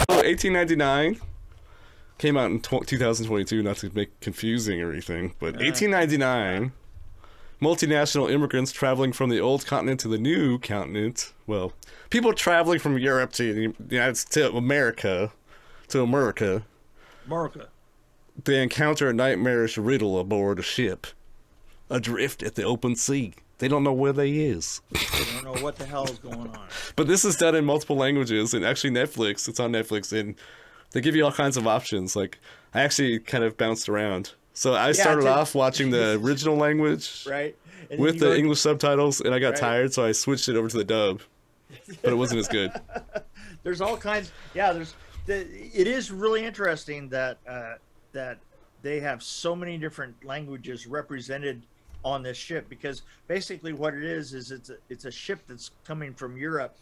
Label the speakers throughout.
Speaker 1: Oh, 1899 came out in 2022. Not to make confusing or anything, but 1899. Multinational immigrants traveling from the old continent to the new continent. Well, people traveling from Europe to the United States to America.
Speaker 2: America.
Speaker 1: They encounter a nightmarish riddle aboard a ship, adrift at the open sea. They don't know where they is.
Speaker 2: They don't know what the hell is going on.
Speaker 1: But this is done in multiple languages, and actually Netflix. It's on Netflix, and they give you all kinds of options. Like, I actually kind of bounced around. So I started off watching the original language,
Speaker 2: right,
Speaker 1: with the English subtitles, and I got tired, so I switched it over to the dub. But it wasn't as good.
Speaker 2: There's all kinds. Yeah, it is really interesting that that they have so many different languages represented on this ship, because basically what it is it's a ship that's coming from Europe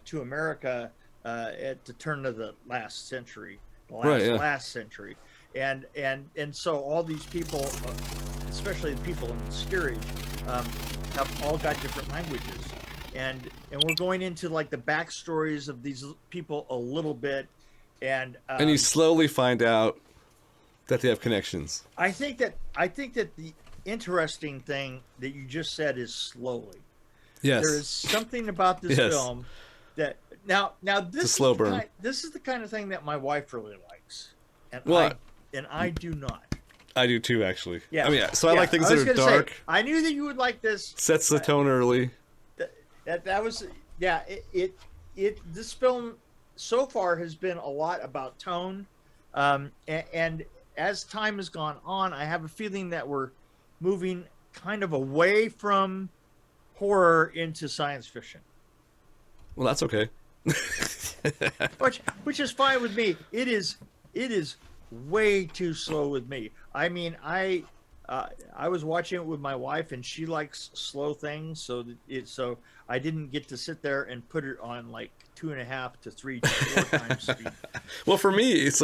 Speaker 2: to America at the turn of the last century, last century, and so all these people, especially the people in the steerage, have all got different languages, and we're going into like the backstories of these people a little bit, and
Speaker 1: you slowly find out that they have connections.
Speaker 2: I think that the interesting thing that you just said is slowly.
Speaker 1: Yes.
Speaker 2: There is something about this film that now this
Speaker 1: it's a slow burn.
Speaker 2: This is the kind of thing that my wife really likes, and I do not.
Speaker 1: I do too, actually.
Speaker 2: Yeah.
Speaker 1: I mean, so I like things that are dark.
Speaker 2: I knew that you would like this.
Speaker 1: Sets the tone early.
Speaker 2: That was this film so far has been a lot about tone, and as time has gone on, I have a feeling that we're moving kind of away from horror into science fiction.
Speaker 1: Well, that's okay.
Speaker 2: which is fine with me. It is way too slow with me. I mean, I was watching it with my wife, and she likes slow things, so I didn't get to sit there and put it on like 2.5 to 3 to 4 times speed.
Speaker 1: Well, for me, it's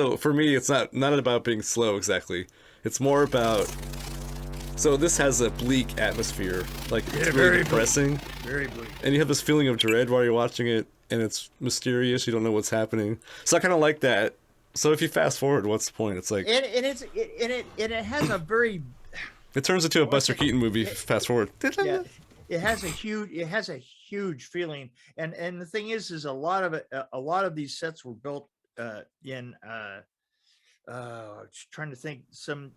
Speaker 1: not about being slow exactly. It's more about. So this has a bleak atmosphere, like it's really depressing.
Speaker 2: Very bleak.
Speaker 1: And you have this feeling of dread while you're watching it, and it's mysterious. You don't know what's happening. So I kind of like that. So if you fast forward, what's the point? It's like
Speaker 2: and it has a very.
Speaker 1: It turns into a Buster Keaton movie. Fast forward.
Speaker 2: Yeah, it has a huge feeling, and the thing is a lot of these sets were built in trying to think some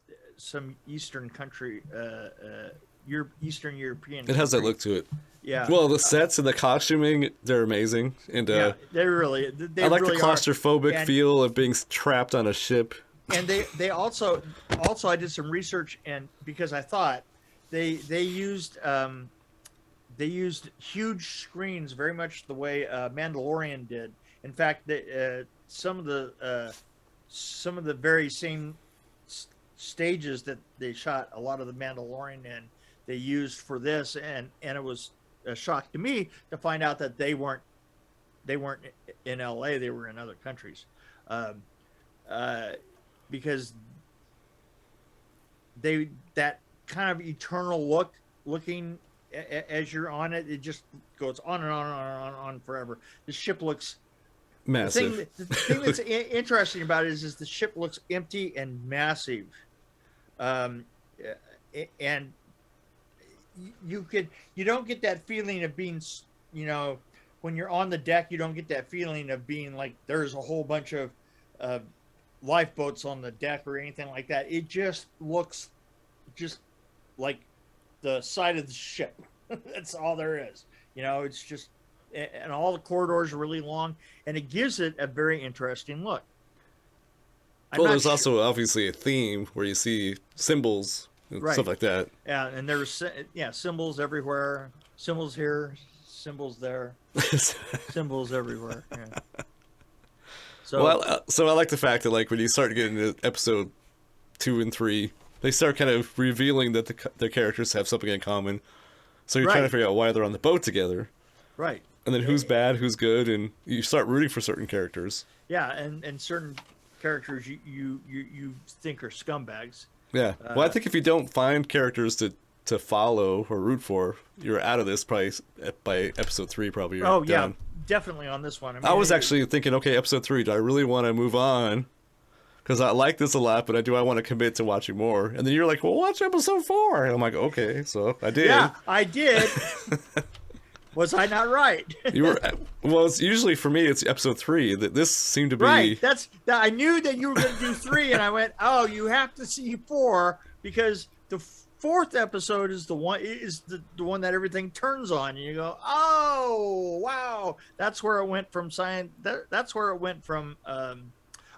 Speaker 2: Eastern country, Eastern European.
Speaker 1: It has that look to it.
Speaker 2: Yeah.
Speaker 1: Well, the sets and the costuming, they're amazing, and
Speaker 2: they
Speaker 1: I like
Speaker 2: really
Speaker 1: the claustrophobic feel of being trapped on a ship.
Speaker 2: And they also I did some research, and because I thought they used huge screens, very much the way Mandalorian did. In fact, some of the very same stages that they shot a lot of the Mandalorian in, they used for this, and it was a shock to me to find out that they weren't in LA, they were in other countries, because that kind of eternal looking as you're on it, it just goes on and on and on and on forever. The ship looks
Speaker 1: massive.
Speaker 2: The thing that's interesting about it is the ship looks empty and massive, and you don't get that feeling of being, when you're on the deck, you don't get that feeling of being like there's a whole bunch of lifeboats on the deck or anything like that. It just looks just like the side of the ship. That's all there is. It's just, and all the corridors are really long, and it gives it a very interesting look.
Speaker 1: There's also obviously a theme where you see symbols and stuff like that.
Speaker 2: Yeah, and there's symbols everywhere. Symbols here, symbols there, symbols everywhere. Yeah. So,
Speaker 1: I like the fact that like when you start getting into episode 2 and 3, they start kind of revealing that the characters have something in common. So you're trying to figure out why they're on the boat together.
Speaker 2: Right.
Speaker 1: And then who's bad, who's good, and you start rooting for certain characters.
Speaker 2: Yeah, and certain characters you think are scumbags.
Speaker 1: Yeah. Well, I think if you don't find characters to follow or root for, you're out of this probably by episode 3. Probably. You're down.
Speaker 2: definitely on this one.
Speaker 1: I was actually thinking, okay, episode 3, do I really want to move on? Because I like this a lot, but I want to commit to watching more. And then you're like, well, watch episode 4. And I'm like, okay, so I did.
Speaker 2: Yeah, I did. Was I not right?
Speaker 1: You were. Well, it's usually for me, it's episode 3. That this seemed to be
Speaker 2: right. I knew that you were going to do 3, and I went, oh, you have to see 4 because the 4th episode is the one that everything turns on. And you go, oh, wow, that's where it went from science. That's where it went from.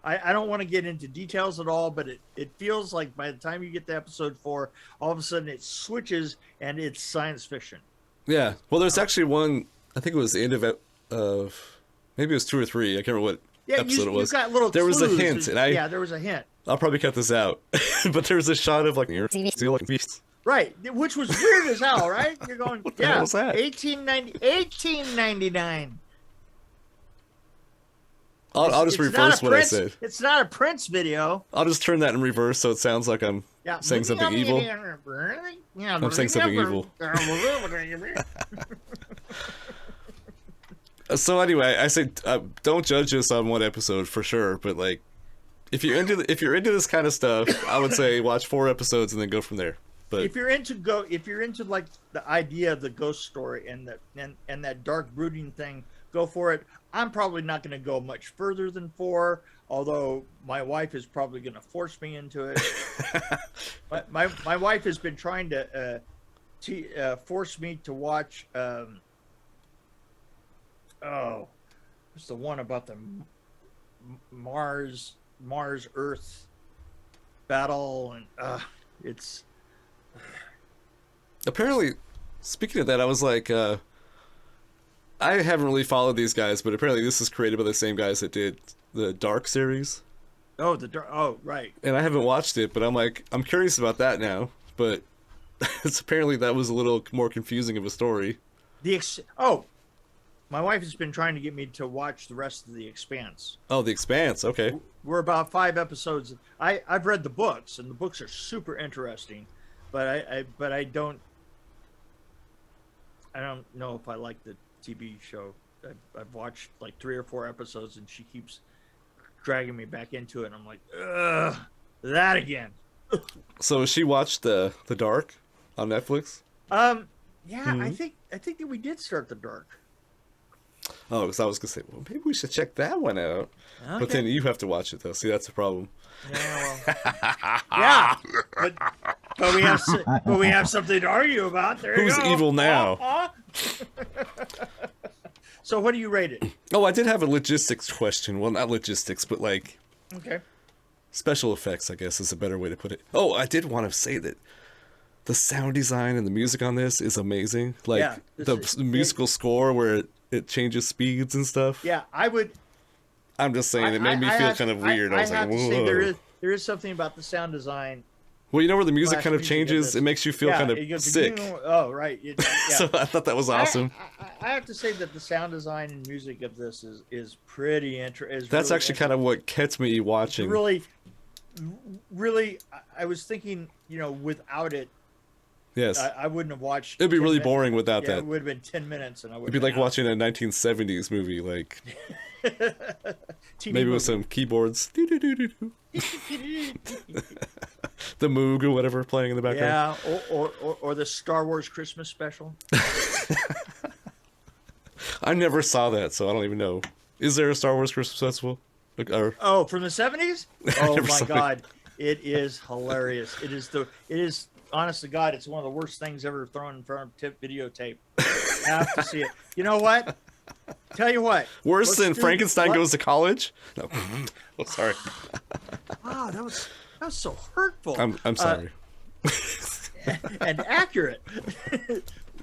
Speaker 2: I don't want to get into details at all, but it feels like by the time you get to episode 4, all of a sudden it switches and it's science fiction.
Speaker 1: Yeah. Well, there's actually one, I think it was the end of maybe it was 2 or 3. I can't remember what episode it was.
Speaker 2: You got little
Speaker 1: there was a
Speaker 2: clues.
Speaker 1: hint.
Speaker 2: Yeah, there was a hint.
Speaker 1: I'll probably cut this out. But there was a shot of like,
Speaker 2: right, which was weird as hell, right? You're going,
Speaker 1: what the hell was that?
Speaker 2: 1899.
Speaker 1: I'll just reverse what I said.
Speaker 2: It's not a Prince video.
Speaker 1: I'll just turn that in reverse so it sounds like I'm saying something evil. I'm saying something evil. So anyway, I say don't judge us on one episode for sure, but like if you're into this kind of stuff, I would say watch 4 episodes and then go from there. But
Speaker 2: if you're into like the idea of the ghost story and that dark brooding thing, go for it. I'm probably not going to go much further than 4, although my wife is probably going to force me into it. my wife has been trying to force me to watch. It's the one about the Mars Earth battle, and it's
Speaker 1: apparently. Speaking of that, I was like. I haven't really followed these guys, but apparently this is created by the same guys that did the Dark series.
Speaker 2: Oh, right.
Speaker 1: And I haven't watched it, but I'm curious about that now. But it's apparently that was a little more confusing of a story.
Speaker 2: My wife has been trying to get me to watch the rest of The Expanse.
Speaker 1: Oh, The Expanse. Okay.
Speaker 2: We're about 5 episodes. I've read the books, and the books are super interesting, but I don't know if I like the TV show. I've watched like 3 or 4 episodes, and she keeps dragging me back into it. And I'm like, ugh, that again.
Speaker 1: So she watched the Dark on Netflix.
Speaker 2: Yeah, mm-hmm. I think that we did start the Dark.
Speaker 1: Oh, because I was gonna say, well, maybe we should check that one out. Okay. But then you have to watch it though. See, that's the problem.
Speaker 2: Yeah, well, yeah, but we have something to argue about. There
Speaker 1: Who's
Speaker 2: you go.
Speaker 1: evil now?
Speaker 2: So what do you rate it?
Speaker 1: Oh, I did have a logistics question. Well, not logistics, but like special effects, I guess is a better way to put it. Oh, I did want to say that the sound design and the music on this is amazing. Like the musical score where it changes speeds and stuff.
Speaker 2: Yeah,
Speaker 1: I'm just saying, it made me feel kind of weird. I was like, whoa.
Speaker 2: Say there is something about the sound design.
Speaker 1: Well, you know where the music kind of changes? It makes you feel kind of sick.
Speaker 2: Oh, right. Yeah.
Speaker 1: So I thought that was awesome.
Speaker 2: I have to say that the sound design and music of this is pretty interesting.
Speaker 1: That's really actually kind of what kept me watching.
Speaker 2: Really, I was thinking, without it,
Speaker 1: yes,
Speaker 2: I wouldn't have watched.
Speaker 1: It'd be really boring without that.
Speaker 2: It would have been 10 minutes, and I would.
Speaker 1: It'd be like watching a 1970s movie, like maybe with some keyboards. The Moog or whatever playing in the background.
Speaker 2: Yeah, or the Star Wars Christmas special.
Speaker 1: I never saw that, so I don't even know. Is there a Star Wars Christmas festival?
Speaker 2: Oh, from the 70s? Oh my God, it is hilarious. It is honest to God, it's one of the worst things ever thrown in front of videotape. I have to see it. You know what? Tell you what.
Speaker 1: Worse than Frankenstein Goes to College? No. Oh, sorry.
Speaker 2: Wow, that was so hurtful.
Speaker 1: I'm sorry.
Speaker 2: And accurate.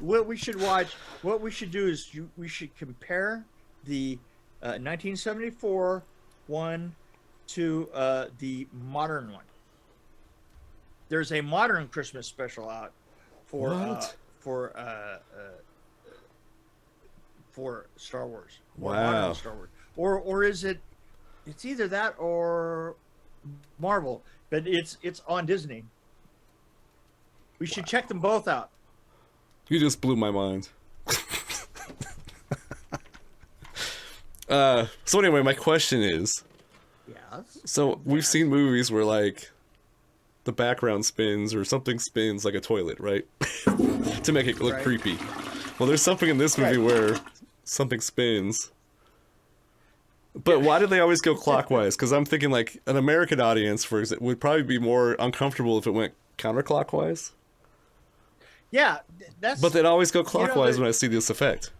Speaker 2: What we should do is we should compare the 1974 one to the modern one. There's a modern Christmas special out for Star Wars.
Speaker 1: Wow.
Speaker 2: Star Wars. Or is it? It's either that or Marvel, but it's on Disney. We should check them both out.
Speaker 1: You just blew my mind. So anyway, my question is,
Speaker 2: Yes.
Speaker 1: so we've seen movies where like the background spins or something spins like a toilet, right? To make it look
Speaker 2: Right.
Speaker 1: creepy. Well, there's something in this movie
Speaker 2: Right.
Speaker 1: where something spins. But why do they always go clockwise? Because I'm thinking like an American audience, for example, would probably be more uncomfortable if it went counterclockwise.
Speaker 2: Yeah, that's.
Speaker 1: But they'd always go
Speaker 2: know,
Speaker 1: clockwise
Speaker 2: the-
Speaker 1: when I see this effect.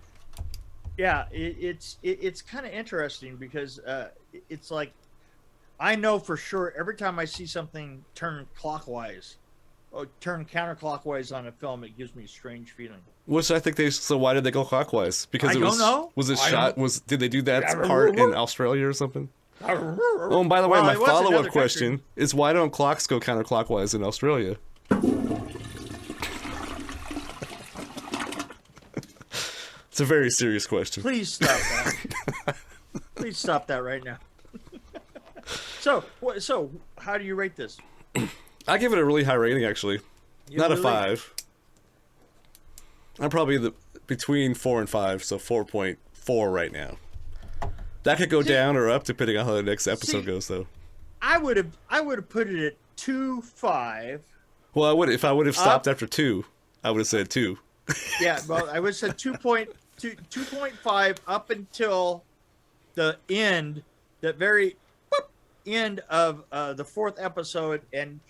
Speaker 2: Yeah, it's kind of interesting because it's like I know for sure every time I see something turn clockwise or turn counterclockwise on a film, it gives me a strange feeling.
Speaker 1: Which I think they. So why did they go clockwise? Because
Speaker 2: I
Speaker 1: it
Speaker 2: don't
Speaker 1: was.
Speaker 2: know.
Speaker 1: Was it
Speaker 2: I
Speaker 1: shot?
Speaker 2: don't-
Speaker 1: Did they do that part in Australia or something? Oh, and by the way,
Speaker 2: Well,
Speaker 1: my
Speaker 2: it was
Speaker 1: follow-up
Speaker 2: another
Speaker 1: question
Speaker 2: country.
Speaker 1: is why don't clocks go counterclockwise in Australia? It's a very serious question.
Speaker 2: Please stop that. Please stop that right now. So how do you rate this?
Speaker 1: I give it a really high rating, actually.
Speaker 2: You
Speaker 1: Not a
Speaker 2: really-
Speaker 1: 5. I'm probably between 4 and 5, so 4.4 right now. That could go down or up depending on how the next episode goes, though.
Speaker 2: I would have put it at 2.5.
Speaker 1: Well, if I would have stopped after 2, I would have said 2.
Speaker 2: Yeah, well, I would have said 2.5 up until the end, the very end of the 4th episode, and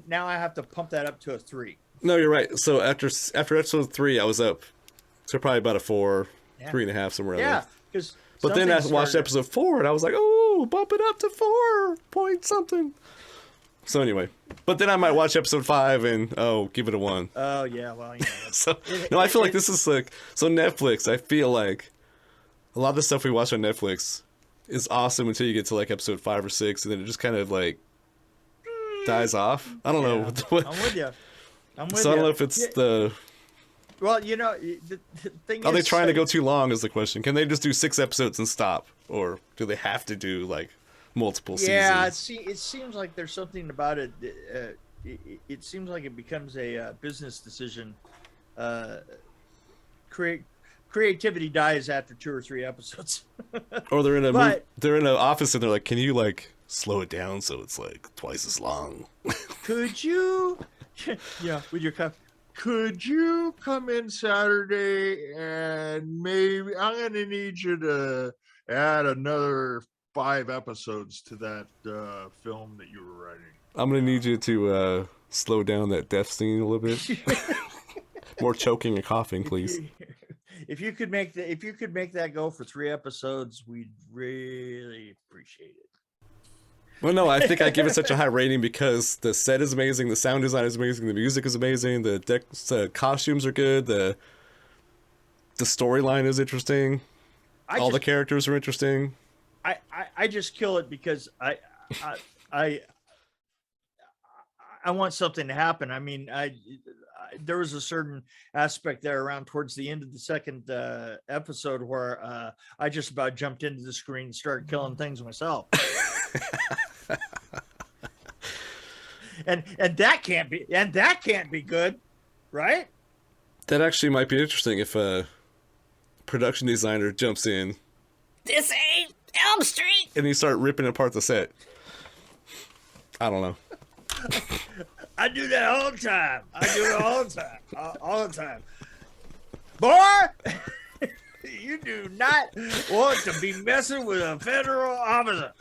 Speaker 2: now I have to pump that up to a 3.
Speaker 1: No, you're right. So after episode 3, I was up to probably about a 4,
Speaker 2: Yeah.
Speaker 1: 3.5, somewhere around
Speaker 2: Yeah,
Speaker 1: there.
Speaker 2: because
Speaker 1: But then I watched episode 4, and I was like, oh, bump it up to 4 point something. So anyway, but then I might watch episode 5 and, give it a 1.
Speaker 2: Oh yeah, well, you know,
Speaker 1: So, no, I feel like this is like, so Netflix, I feel like a lot of the stuff we watch on Netflix is awesome until you get to like episode 5 or 6, and then it just kind of like dies off. I don't know.
Speaker 2: I'm with you. I'm with you.
Speaker 1: So I don't know if it's the...
Speaker 2: Well, you know, the thing
Speaker 1: Are they
Speaker 2: is,
Speaker 1: trying to go too long is the question. Can they just do 6 episodes and stop? Or do they have to do like multiple
Speaker 2: Yeah,
Speaker 1: seasons?
Speaker 2: it seems like there's something about it. It seems like it becomes a business decision. Creativity dies after 2 or 3 episodes.
Speaker 1: Or they're in a
Speaker 2: But-
Speaker 1: they're in an office and they're like, can you like slow it down so it's like twice as long?
Speaker 2: Could you, yeah, with your cup? Could you come in Saturday and maybe I'm going to need you to add another 5 episodes to that film that you were writing.
Speaker 1: I'm gonna need you to slow down that death scene a little bit. More choking and coughing, please.
Speaker 2: If you could make that go for 3 episodes, we'd really appreciate it.
Speaker 1: Well, no, I think I give it such a high rating because the set is amazing, the sound design is amazing, the music is amazing, the costumes are good, the storyline is interesting, all the characters are interesting.
Speaker 2: I just kill it because I want something to happen. I mean, there was a certain aspect there around towards the end of the 2nd episode where I just about jumped into the screen and started killing things myself. and that can't be good, right?
Speaker 1: That actually might be interesting if a production designer jumps in.
Speaker 3: This ain't Elm Street.
Speaker 1: And you start ripping apart the set. I don't know.
Speaker 2: I do that all the time. All the time. Boy, you do not want to be messing with a federal officer.